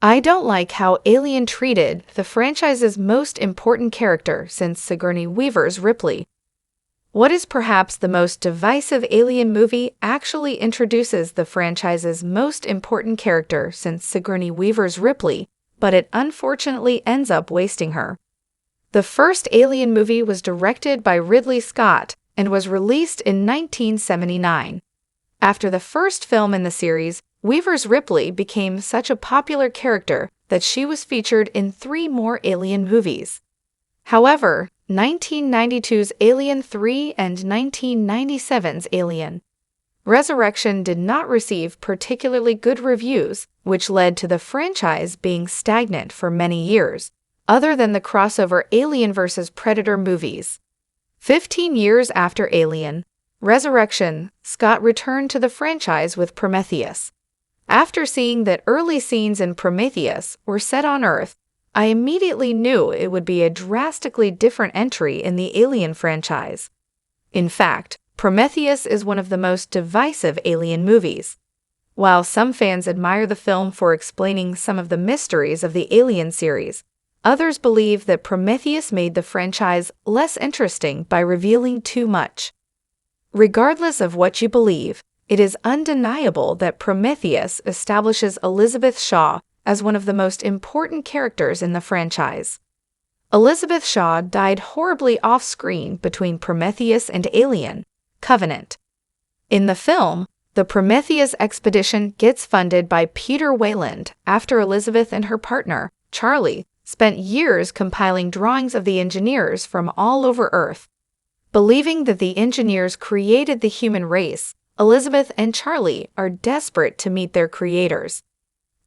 I don't like how Alien treated the franchise's most important character since Sigourney Weaver's Ripley. What is perhaps the most divisive Alien movie actually introduces the franchise's most important character since Sigourney Weaver's Ripley, but it unfortunately ends up wasting her. The first Alien movie was directed by Ridley Scott and was released in 1979. After the first film in the series, Weaver's Ripley became such a popular character that she was featured in 3 more Alien movies. However, 1992's Alien 3 and 1997's Alien Resurrection did not receive particularly good reviews, which led to the franchise being stagnant for many years, other than the crossover Alien vs. Predator movies. 15 years after Alien Resurrection, Scott returned to the franchise with Prometheus. After seeing that early scenes in Prometheus were set on Earth, I immediately knew it would be a drastically different entry in the Alien franchise. In fact, Prometheus is one of the most divisive Alien movies. While some fans admire the film for explaining some of the mysteries of the Alien series, others believe that Prometheus made the franchise less interesting by revealing too much. Regardless of what you believe, it is undeniable that Prometheus establishes Elizabeth Shaw as one of the most important characters in the franchise. Elizabeth Shaw died horribly off-screen between Prometheus and Alien Covenant. In the film, the Prometheus expedition gets funded by Peter Weyland after Elizabeth and her partner, Charlie, spent years compiling drawings of the engineers from all over Earth. Believing that the engineers created the human race, Elizabeth and Charlie are desperate to meet their creators.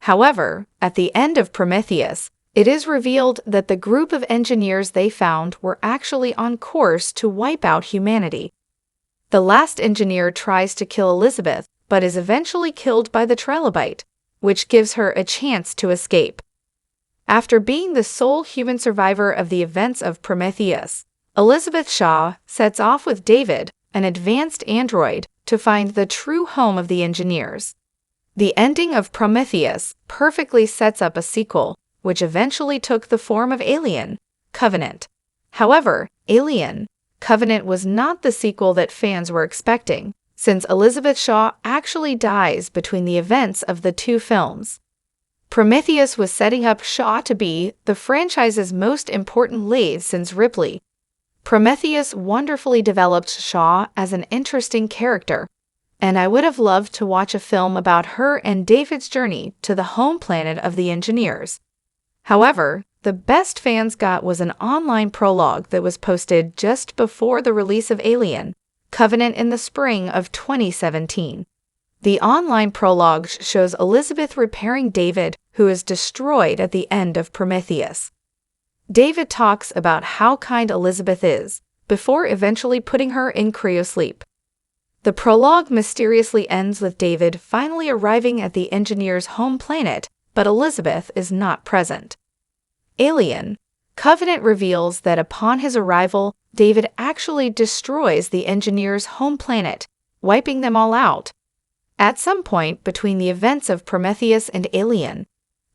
However, at the end of Prometheus, it is revealed that the group of engineers they found were actually on course to wipe out humanity. The last engineer tries to kill Elizabeth, but is eventually killed by the trilobite, which gives her a chance to escape. After being the sole human survivor of the events of Prometheus, Elizabeth Shaw sets off with David, an advanced android, to find the true home of the engineers. The ending of Prometheus perfectly sets up a sequel, which eventually took the form of Alien Covenant. However, Alien Covenant was not the sequel that fans were expecting, since Elizabeth Shaw actually dies between the events of the 2 films. Prometheus was setting up Shaw to be the franchise's most important lead since Ripley. Prometheus wonderfully developed Shaw as an interesting character, and I would have loved to watch a film about her and David's journey to the home planet of the engineers. However, the best fans got was an online prologue that was posted just before the release of Alien Covenant in the spring of 2017. The online prologue shows Elizabeth repairing David, who is destroyed at the end of Prometheus. David talks about how kind Elizabeth is, before eventually putting her in cryosleep. The prologue mysteriously ends with David finally arriving at the engineer's home planet, but Elizabeth is not present. Alien Covenant reveals that upon his arrival, David actually destroys the engineer's home planet, wiping them all out. At some point between the events of Prometheus and Alien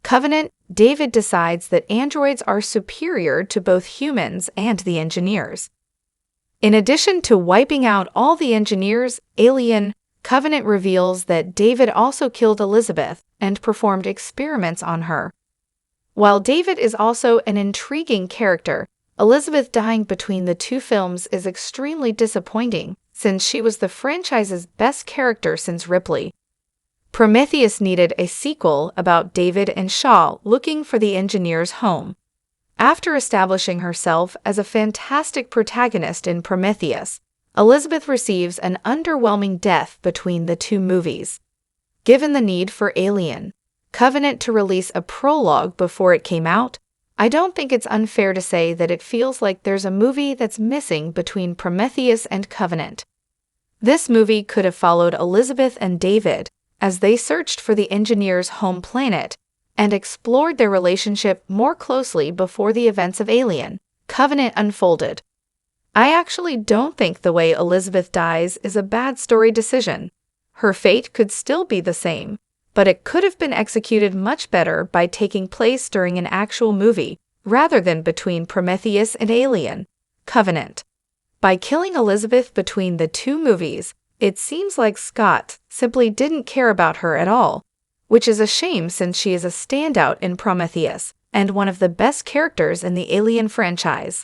Covenant, David decides that androids are superior to both humans and the engineers. In addition to wiping out all the engineers, Alien Covenant reveals that David also killed Elizabeth and performed experiments on her. While David is also an intriguing character, Elizabeth dying between the 2 films is extremely disappointing, since she was the franchise's best character since Ripley. Prometheus needed a sequel about David and Shaw looking for the engineer's home. After establishing herself as a fantastic protagonist in Prometheus, Elizabeth receives an underwhelming death between the 2 movies. Given the need for Alien Covenant to release a prologue before it came out, I don't think it's unfair to say that it feels like there's a movie that's missing between Prometheus and Covenant. This movie could have followed Elizabeth and David as they searched for the engineer's home planet and explored their relationship more closely before the events of Alien Covenant unfolded. I actually don't think the way Elizabeth dies is a bad story decision. Her fate could still be the same, but it could have been executed much better by taking place during an actual movie, rather than between Prometheus and Alien: Covenant. By killing Elizabeth between the two movies, it seems like Scott simply didn't care about her at all, which is a shame since she is a standout in Prometheus and one of the best characters in the Alien franchise.